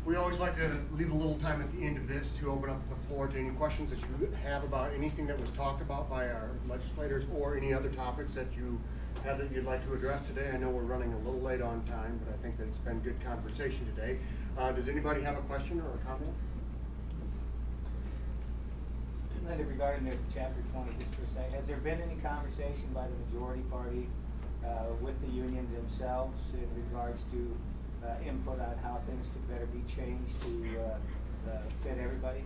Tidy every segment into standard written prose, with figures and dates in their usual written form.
We always like to leave a little time at the end of this to open up the floor to any questions that you have about anything that was talked about by our legislators or any other topics that you have that you'd like to address today. I know we're running a little late on time, but I think that it's been good conversation today. Does anybody have a question or a comment? Linda, regarding the chapter 20, just for a second, has there been any conversation by the majority party with the unions themselves in regards to input on how things could better be changed to fit everybody?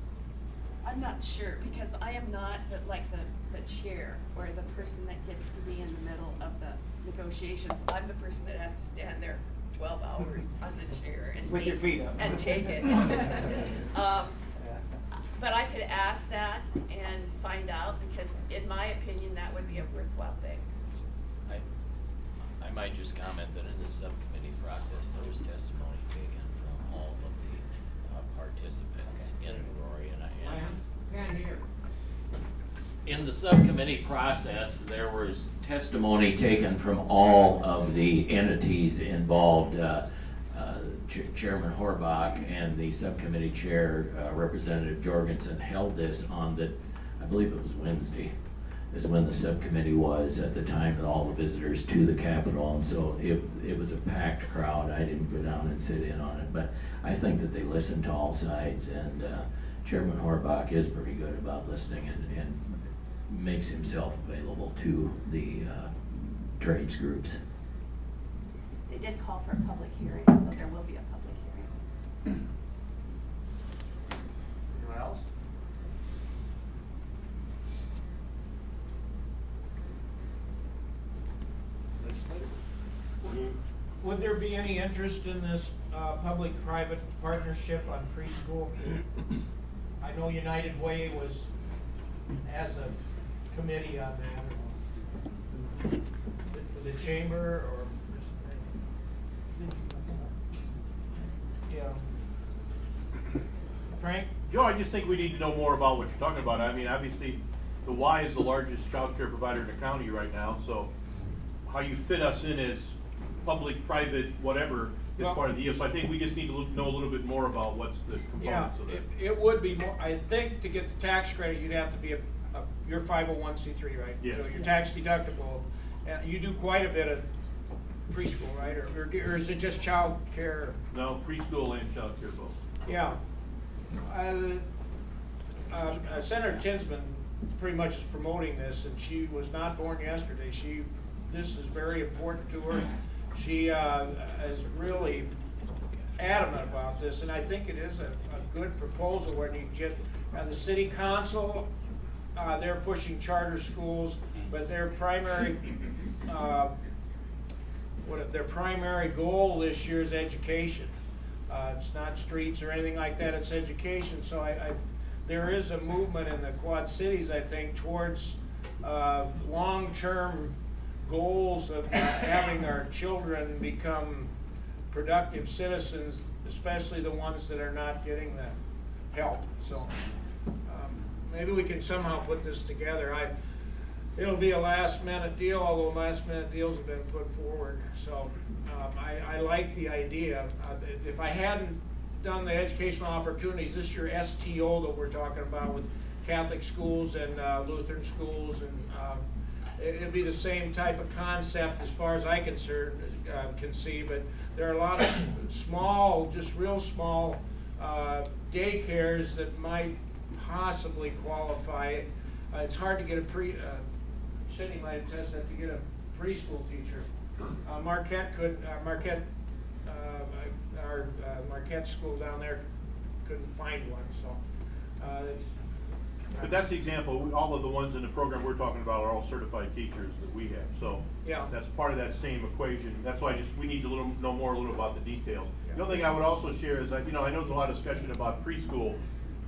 I'm not sure, because I am not the chair or the person that gets to be in the middle of the negotiations. I'm the person that has to stand there for 12 hours on the chair and With your feet up. And take it. But I could ask that and find out, because in my opinion, that would be a worthwhile thing. I might just comment that in the subcommittee process, there was testimony taken from all of the participants in Rory in the subcommittee process, there was testimony taken from all of the entities involved. Chairman Horbach and the subcommittee chair, Representative Jorgensen, held this on the, I believe it was Wednesday, is when the subcommittee was at the time of all the visitors to the Capitol, and so it was a packed crowd. I didn't go down and sit in on it, but I think that they listened to all sides, and Chairman Horbach is pretty good about listening and makes himself available to the trades groups. They did call for a public hearing, so there will be a public hearing. Anyone else? Legislator? Would there be any interest in this public-private partnership on preschool? I know United Way has a committee on that. The chamber or? Yeah. Frank? Joe, I just think we need to know more about what you're talking about. I mean, obviously, the Y is the largest child care provider in the county right now, so how you fit us in as public, private, whatever is part of the deal. So I think we just need to know a little bit more about what's the components of it. It would be more, I think to get the tax credit, you'd have to be you're 501c3, right? Yeah. So you're tax deductible. And you do quite a bit of preschool, right? Or is it just child care? No, preschool and child care both. Yeah. Senator Tinsman pretty much is promoting this, and she was not born yesterday. This is very important to her. She is really adamant about this, and I think it is a good proposal where you get the city council. They're pushing charter schools, but their primary their primary goal this year is education. It's not streets or anything like that, it's education. So there is a movement in the Quad Cities, I think, towards long-term goals of having our children become productive citizens, especially the ones that are not getting the help. So maybe we can somehow put this together. It'll be a last-minute deal, although last-minute deals have been put forward. So I like the idea. If I hadn't done the educational opportunities, this year STO that we're talking about with Catholic schools and Lutheran schools, and it'd be the same type of concept as far as I can see, but there are a lot of small, just real small daycares that might possibly qualify. It's hard to get Cindy might attest that, to get a preschool teacher. Marquette could, our Marquette school down there couldn't find one, so it's. But that's the example. All of the ones in the program we're talking about are all certified teachers that we have. So yeah, that's part of that same equation. That's why we need to know more a little about the details. Yeah. The other thing I would also share is that, I know there's a lot of discussion about preschool,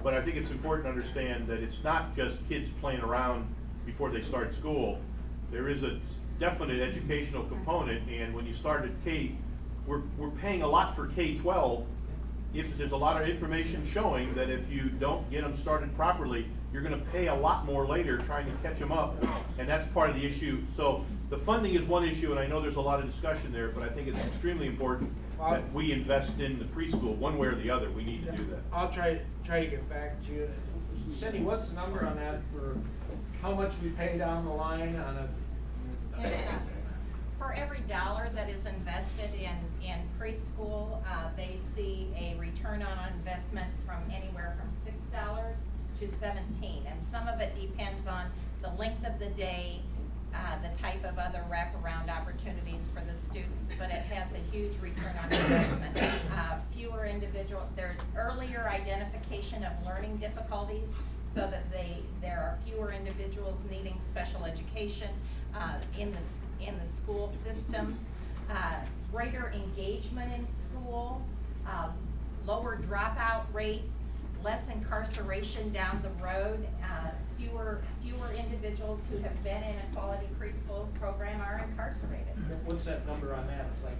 but I think it's important to understand that it's not just kids playing around before they start school. There is a definite educational component, and when you start at K, we're paying a lot for K-12. If there's a lot of information showing that if you don't get them started properly, you're going to pay a lot more later trying to catch them up, and that's part of the issue. So the funding is one issue, and I know there's a lot of discussion there, but I think it's extremely important that we invest in the preschool, one way or the other, we need to do that. I'll try to get back to you. Cindy, what's the number on that for how much we pay down the line on a? For every dollar that is invested in preschool, they see a return on investment from anywhere from $6 to $17. And some of it depends on the length of the day, the type of other wraparound opportunities for the students, but it has a huge return on investment. Fewer individual, there's earlier identification of learning difficulties so that there are fewer individuals needing special education in the school systems, greater engagement in school, lower dropout rate, less incarceration down the road, fewer individuals who have been in a quality preschool program are incarcerated. What's that number on that? It's like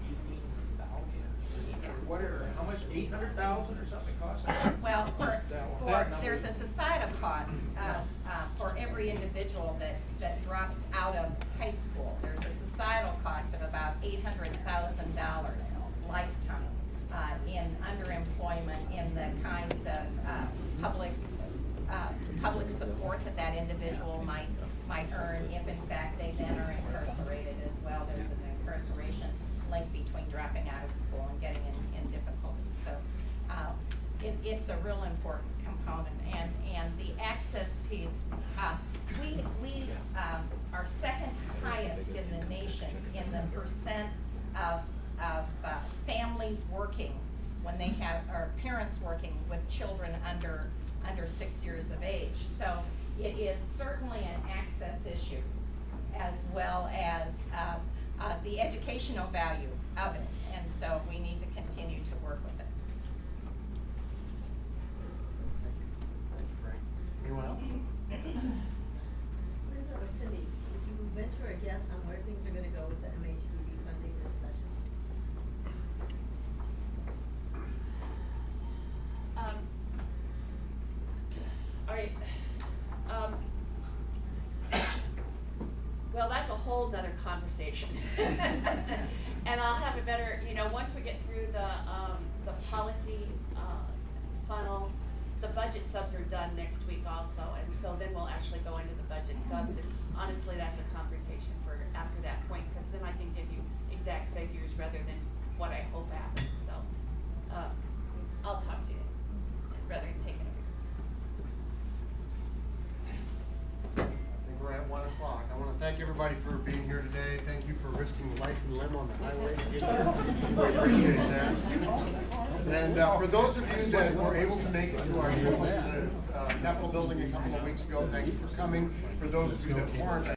18,000. What are, how much, 800,000 or something it costs? Well, That number. there's a societal cost for every individual that drops out of high school. There's a societal cost of about $800,000 lifetime in underemployment, in the kinds of public support that individual might earn if in fact they then are incarcerated as well. There's an incarceration link between dropping out of school and getting in difficulties. So it's a real important component. And the access piece, we are second highest in the nation in the percent of families working when they have, or parents working with children under 6 years of age. So it is certainly an access issue as well as the educational value of it. And so we need to continue to work with it. Thank you, Frank. Anyone else? Linda or Cindy, would you venture a guess on where things are gonna go with the MHPD funding this session? All right, well, that's a whole nother conversation. And I'll have a better, once we get through the policy, funnel, the budget subs are done next week also, and so then we'll actually go into the budget subs, and honestly, that's a conversation for after that point, because then I can give you exact figures rather than what I hope happens, so, I'll talk to you, rather than take it over. I think we're at 1 o'clock. I want to thank everybody for being here today. Thank you for risking life and limb on the highway to get here. We appreciate that. And for those of you that were able to make it to our Capitol building a couple of weeks ago, thank you for coming. For those of you that weren't,